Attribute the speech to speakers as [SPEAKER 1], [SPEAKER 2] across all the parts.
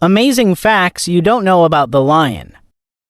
[SPEAKER 1] Amazing facts you don't know about the lion.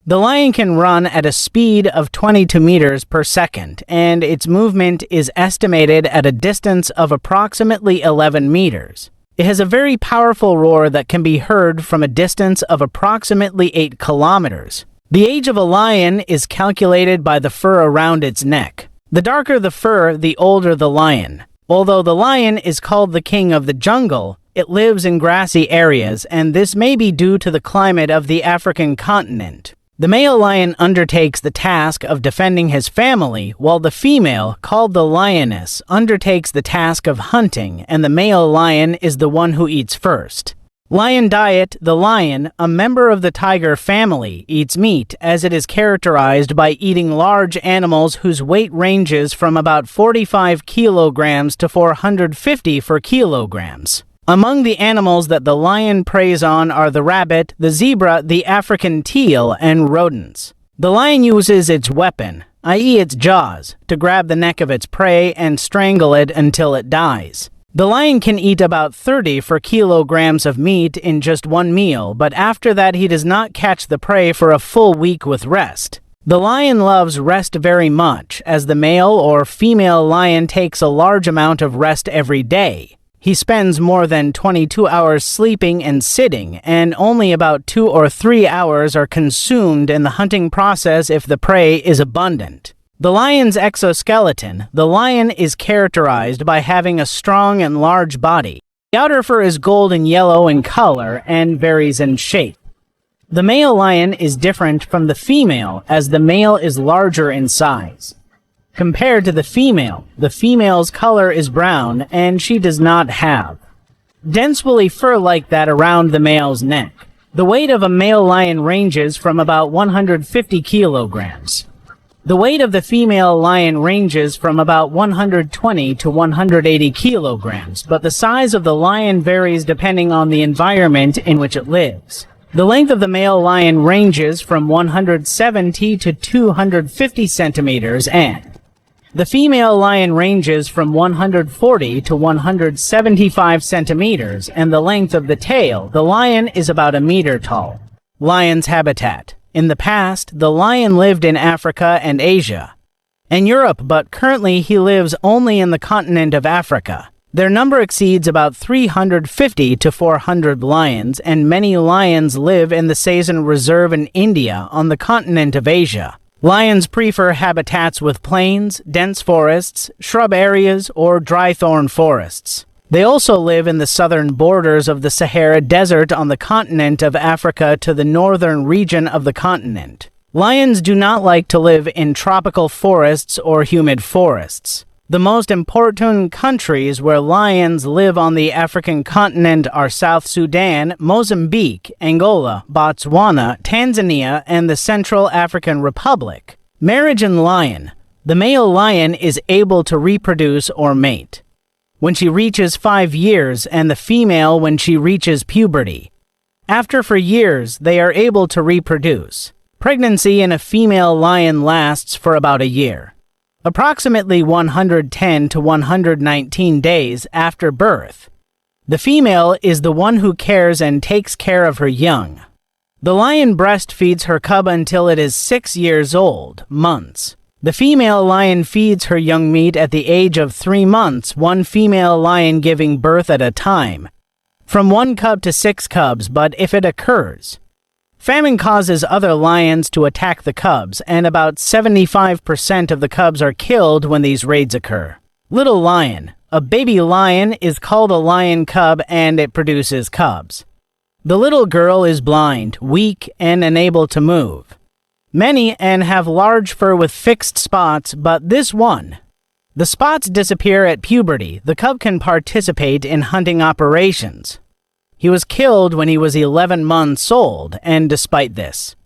[SPEAKER 1] The lion can run at a speed of 22 meters per second, and its movement is estimated at a distance of approximately 11 meters. It has a very powerful roar that can be heard from a distance of approximately 8 kilometers. The age of a lion is calculated by the fur around its neck. The darker the fur, the older the lion. Although the lion is called the king of the jungle, it lives in grassy areas, and this may be due to the climate of the African continent. The male lion undertakes the task of defending his family, while the female, called the lioness, undertakes the task of hunting, and the male lion is the one who eats first. Lion diet. The lion, a member of the tiger family, eats meat, as it is characterized by eating large animals whose weight ranges from about 45 kilograms to 450 kilograms. Among the animals that the lion preys on are the rabbit, the zebra, the African teal, and rodents. The lion uses its weapon, i.e. its jaws, to grab the neck of its prey and strangle it until it dies. The lion can eat about 30 kilograms of meat in just one meal, but after that he does not catch the prey for a full week with rest. The lion loves rest very much, as the male or female lion takes a large amount of rest every day. He spends more than 22 hours sleeping and sitting, and only about 2 or 3 hours are consumed in the hunting process if the prey is abundant. The lion's exoskeleton. The lion is characterized by having a strong and large body. The outer fur is golden yellow in color and varies in shape. The male lion is different from the female, as the male is larger in size. Compared to the female's color is brown, and she does not have dense woolly fur like that around the male's neck. The weight of a male lion ranges from about 150 kilograms. The weight of the female lion ranges from about 120 to 180 kilograms, but the size of the lion varies depending on the environment in which it lives. The length of the male lion ranges from 170 to 250 centimeters, and the female lion ranges from 140 to 175 centimeters, and the length of the tail. The lion is about a meter tall. Lion's habitat. In the past, the lion lived in Africa and Asia and Europe, but currently he lives only in the continent of Africa. Their number exceeds about 350 to 400 lions, and many lions live in the Sazin Reserve in India on the continent of Asia. Lions prefer habitats with plains, dense forests, shrub areas, or dry thorn forests. They also live in the southern borders of the Sahara Desert on the continent of Africa to the northern region of the continent. Lions do not like to live in tropical forests or humid forests. The most important countries where lions live on the African continent are South Sudan, Mozambique, Angola, Botswana, Tanzania, and the Central African Republic. Marriage and lion. The male lion is able to reproduce or mate when she reaches 5 years, and the female when she reaches puberty. After 4 years, they are able to reproduce. Pregnancy in a female lion lasts for about a year, approximately 110 to 119 days after birth. The female is the one who cares and takes care of her young. The lion breastfeeds her cub until it is 6 years old, months. The female lion feeds her young meat at the age of 3 months, one female lion giving birth at a time, from 1 cub to 6 cubs, but if it occurs, famine causes other lions to attack the cubs, and about 75% of the cubs are killed when these raids occur. Little lion. A baby lion is called a lion cub, and it produces cubs. The little girl is blind, weak, and unable to move. Many and have large fur with fixed spots, but this one. The spots disappear at puberty. The cub can participate in hunting operations. He was killed when he was 11 months old, and despite this,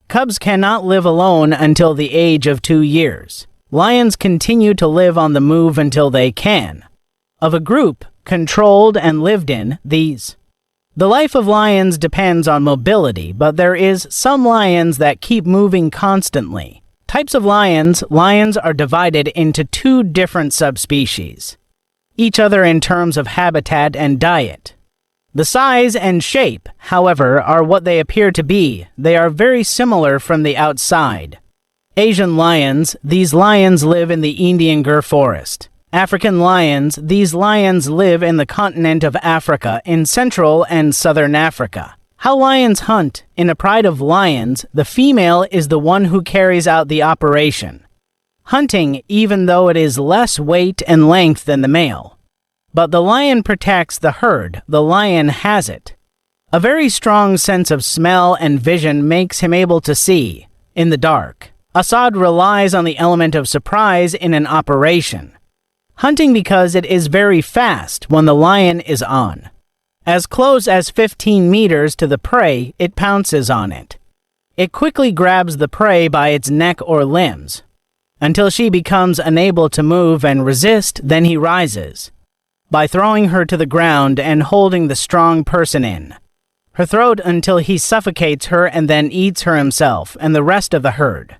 [SPEAKER 1] cubs cannot live alone until the age of 2 years. Lions continue to live on the move until they can. Of a group, controlled and lived in, these. The life of lions depends on mobility, but there is some lions that keep moving constantly. Types of lions. Lions are divided into 2 different subspecies, each other in terms of habitat and diet. The size and shape, however, are what they appear to be. They are very similar from the outside. Asian lions, these lions live in the Indian Gir forest. African lions, these lions live in the continent of Africa in Central and Southern Africa. How lions hunt. In a pride of lions, the female is the one who carries out the operation. Hunting, even though it is less weight and length than the male. But the lion protects the herd, the lion has it. A very strong sense of smell and vision makes him able to see in the dark. Assad relies on the element of surprise in an operation. Hunting because it is very fast when the lion is on. As close as 15 meters to the prey, it pounces on it. It quickly grabs the prey by its neck or limbs. Until she becomes unable to move and resist, then he rises, by throwing her to the ground and holding the strong person in her throat until he suffocates her and then eats her himself and the rest of the herd.